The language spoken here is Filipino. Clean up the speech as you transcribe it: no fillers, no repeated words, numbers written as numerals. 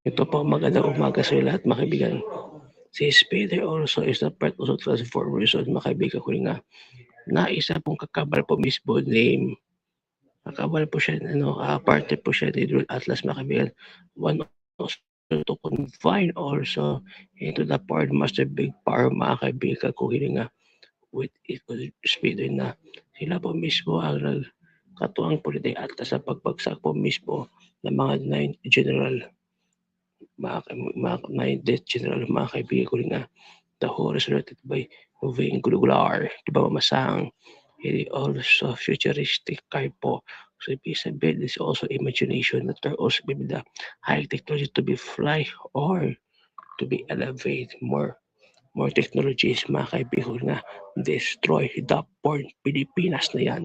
Ito po, magandang umaga sa lahat mga kaibigan. Si Spider also is the part also Transformers. So, mga kaibigan ko nga, na isa pong kakabal po mismo name. Kakabal po siya, parte po siya ni Drone Atlas mga kaibigan. One also to confine also into the power master big power mga kaibigan ko nga with Spider na sila po mismo ang nagkatuwang po ni Atlas sa pagbagsak po mismo ng mga 9 general mga death general mga kaibigan ko nga the whole resurrected by Wayne Gulugular, di ba mamasang also futuristic type po. So ibig sabihin is also imagination that there also be the high technology to be fly or to be elevate more technologies mga kaibigan nga destroy the born Pilipinas na yan.